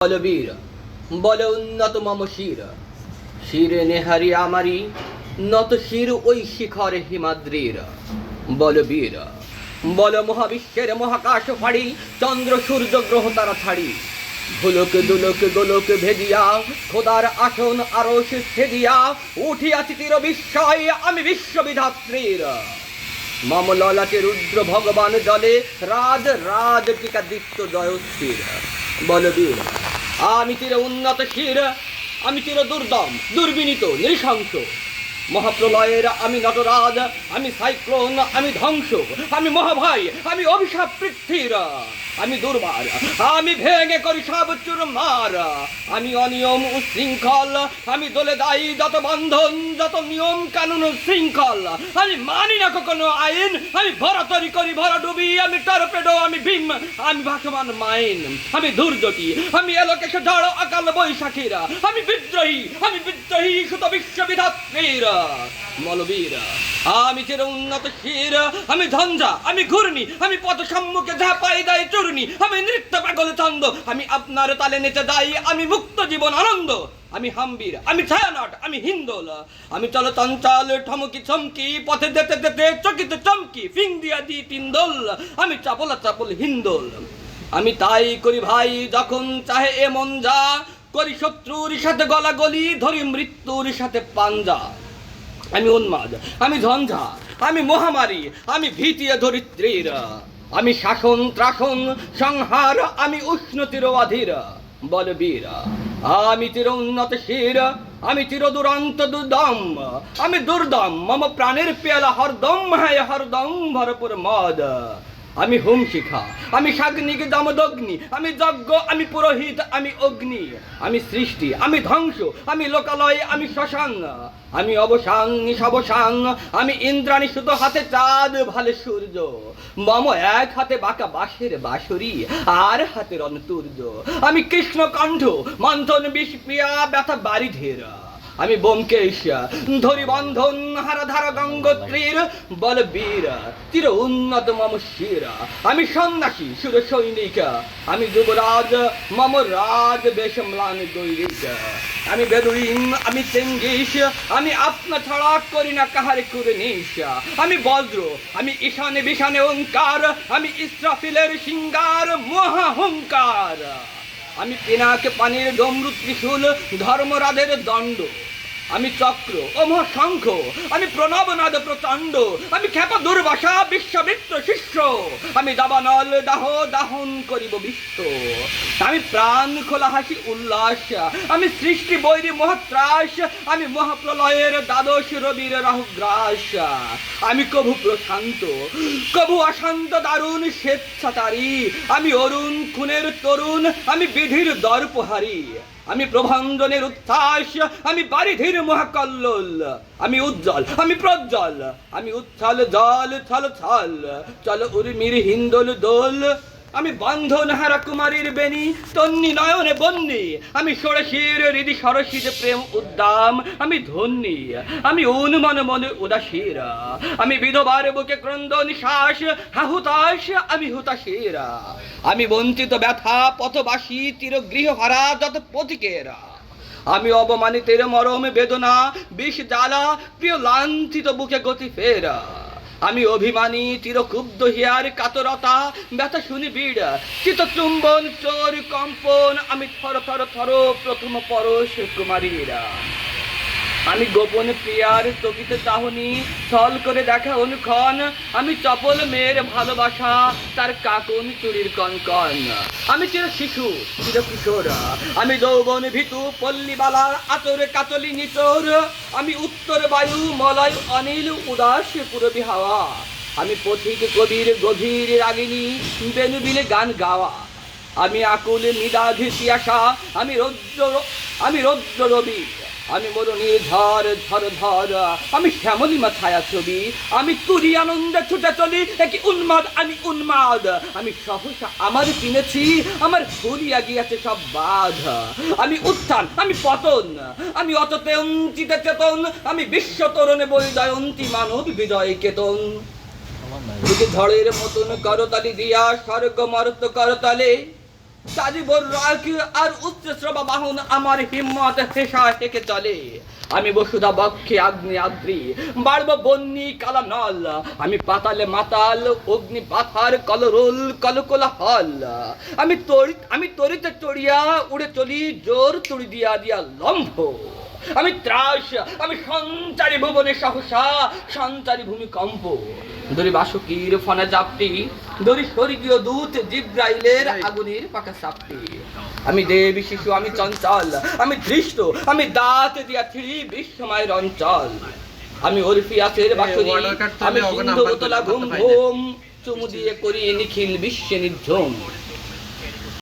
বলবীর বলে উন্নত মম শির শিরে নেহারি আমারি নত শির ওই শিখর হিমাদ্রির। বলবীর বল মহাবিশ্বের মহাকাশ ফাড়ি চন্দ্র সূর্য গ্রহ তারা ছাড়ি ভুলক দুলক গোলক ভেদিয়া খোদার আসন আরশ ছেদিয়া উঠিয়াছি তীর বিস্ময় আমি বিশ্ববিধাত্রীর। মম ললাটে রুদ্র ভগবান জলে রাজ রাজ টিকা দীপ্ত জয়স্থির। বলবীর আমি চির উন্নত শির আমি চির দুর্দম দুর্বিনীত নৃশংস মহাপ্রলয়ের আমি নটরাজ আমি সাইক্লোন আমি ধ্বংস আমি মহাভয় আমি অভিশাপ পৃথ্বীর। আমি দুর্বার আমি ভেঙে করি সব চুরমার আমি অনিয়ম উশৃঙ্খল আমি দলে দায়ী যত বন্ধন যত নিয়ম কানুন শৃঙ্খল আমি মানি না কখনো আইন আমি ভরাতরি করি ভরা ডুবি আমি টর্পেডো আমি ভীম আমি ভাসমান মাইন আমি দুর্যোগী আমি এলোকেশ ঝড় অকাল বৈশাখীর আমি বিদ্রোহী সুত বিশ্ববিধাত্রীর। বলবীর আমি চির উন্নত শির আমি ঝঞ্ঝা আমি ঘূর্ণি আমি পথ সম্মুখে ঝাঁপাই দেয় চূর্ণি আমি নৃত্য পাগল ছন্দ আমি আপনার তালে নেচে যাই আমি মুক্ত জীবন আনন্দ আমি হাম্বির আমি ছায়ানট আমি হিন্দোল আমি চল চঞ্চল ঠমকি চমকি পথে যেতে যেতে চকিতে চমকি ফিং দিয়া দি পিন্দোল আমি চাপলা চাপল হিন্দোল। আমি তাই করি ভাই যখন চাহে এ মন যা করি শত্রুর সাথে গলাগলি ধরি মৃত্যুর সাথে পাঞ্জা। আমি উন্মাদ আমি ঝঞ্ঝা আমি মহামারী আমি ভীতিয়ে ধরিত্রীর আমি শাসন ত্রাসন সংহার আমি উষ্ণতির অধীর। বলবীর আমি চির উন্নত শির আমি চির দুরন্ত দুর্দম আমি দুর্দম মম প্রাণের পেয়ালা হরদম হ্যাঁ হরদম ভরপুর মদ। আমি হোম শিখা আমি সাগ্নিক দমদগ্নি আমি যজ্ঞ আমি পুরোহিত আমি অগ্নি আমি সৃষ্টি আমি ধ্বংস আমি লোকালয় আমি শ্মশান আমি অবসান নিশবসান আমি ইন্দ্রাণী সুতো হাতে চাঁদ ভালে সূর্য মম এক হাতে বাঁকা বাঁশের বাঁশরি আর হাতের অন্তর্য আমি কৃষ্ণ কণ্ঠ মন্থন বিষ প্রিয়া ব্যথা বারিধের আমি বোমকেশ ধরি বন্ধন হারাধার গঙ্গোত্রীর। বলবীর চির উন্নত মম শির আমি সন্ন্যাসী সুর সৈনিক আমি যুবরাজ মম রাজ বেশ ম্লান গৈরিক আমি বেদুইন আমি চেঙ্গিস আমি আপনা ছাড়া করি না কাহারে কুরনিস আমি বজ্র আমি ঈশানে বিশানে ওঙ্কার আমি ইসরাফিলের সিঙ্গার মহাহংকার আমি পিনাকে পানির ডমরু ত্রিশূল ধর্মরাজের দণ্ড আমি চক্র অমর শঙ্খ আমি প্রণবনাদ প্রচণ্ড আমি খ্যাপা দুর্বাসা বিশ্বমিত্র শিষ্য আমি দাবানল দাহ দাহন করিব বিশ্ব আমি প্রাণ খোলা হাসি উল্লাস আমি সৃষ্টি বৈরী মহাত্রাস আমি মহাপ্রলয়ের দ্বাদশ রবির রাহুগ্রাস আমি কভু প্রশান্ত কভু অশান্ত দারুণ স্বেচ্ছাচারী আমি অরুণ খুনের তরুণ আমি বিধির দর্পহারী আমি প্রভঞ্জনের উচ্ছ্বাস আমি বারিধির মহাকল্লোল আমি উজ্জ্বল আমি প্রজ্জ্বল আমি উচ্ছল জল ছল ছল চল উর্মির হিন্দোল দোল আমি বন্ধন হারা কুমারীর বেনি তন্নি নয়নে বন্নি আমি ষোড়শীর হৃদি সরসিজ প্রেম উদ্দাম আমি ধন্যী আমি উন্মন মনে উদাসীর আমি বিধবার বুকে ক্রন্দ নিশ্বাস হাহুতাস আমি হুতাশীরা আমি বঞ্চিত ব্যথা পথবাসী তীর গৃহহারা যত পথিকেরা আমি অবমানিতের মরম বেদনা বিষ জ্বালা প্রিয় লাঞ্ছিত বুকে গতি ফেরা আমি অভিমানী চিরক্ষুব্ধ হিয়ার কাতরতা ব্যথা শুনি বিড় চিত চুম্বন চোর কম্পন আমি থর থর থর প্রথম পরশ কুমারীরা আমি গোপন প্রিয়ার চকিতে চাহনি ছল করে দেখা অনুক্ষণ আমি চপল মেয়ের ভালোবাসা তার কাকন চুরির কনকন আমি চির শিশু চির কিশোর আমি যৌবন ভীতু পল্লীবালার আতরে কাতলি নিচোর আমি উত্তর বায়ু মলয় অনিল উদাস পুরবী হাওয়া আমি পথিক কবির গভীর রাগিনী বেনু বিলে গান গাওয়া আমি আকুল নিদাঘি পিয়াসা আমি রৌদ্র রবি আমি মরণী ঝড় ঝড় ধর আমি শ্যামলিমা ছায়া ছবি আমি তুরি আনন্দে ছুটে চলি একই উন্মাদ আমি উন্মাদ আমি সহসা আমার কিনেছি আমার ফুরিয়া গিয়াছে সব বাধ আমি উত্থান আমি পতন আমি অচেতন চেতন আমি বিশ্ব তরণে বৈজয়ন্তী মানব বিজয় কেতন ঝড়ের মতন করতালি দিয়া স্বর্গ মর্ত করতালে সাজিবর রাগ আর উচ্চ শ্রবা বাহন আমার হিম্মত হেসা হেকে চলে। আমি বসুধা বক্ষে আগ্নি আদ্রি বাড়ব বন্যি কালা নল। আমি পাতালে মাতাল অগ্নি পাথার কলরোল কলকলা হল। আমি তরিতে চড়িয়া উড়ে চলি জোর তুড়ি দিয়া দিয়া লম্ভ। আমি ত্রাস, আমি সঞ্চারী ভুবনে সহসা সঞ্চারী ভূমিকম্প। দড়ি বাসুকীর ফনা জাপটি, দড়ি স্বর্গীয় দূত জিব্রাইলের আগুনের পাকা সাপটি। আমি দেবী শিশু, আমি চঞ্চল, আমি ধৃষ্ট, আমি দাঁত দিয়া ছিড়ি বিশ্বময়ের অঞ্চল। আমি অরফিয়াসের বাঁশরি, আমি সিন্ধু উতলা ঘুম ঘুম, চুমু দিয়ে করি নিখিল বিশ্বে নির্ঝুম।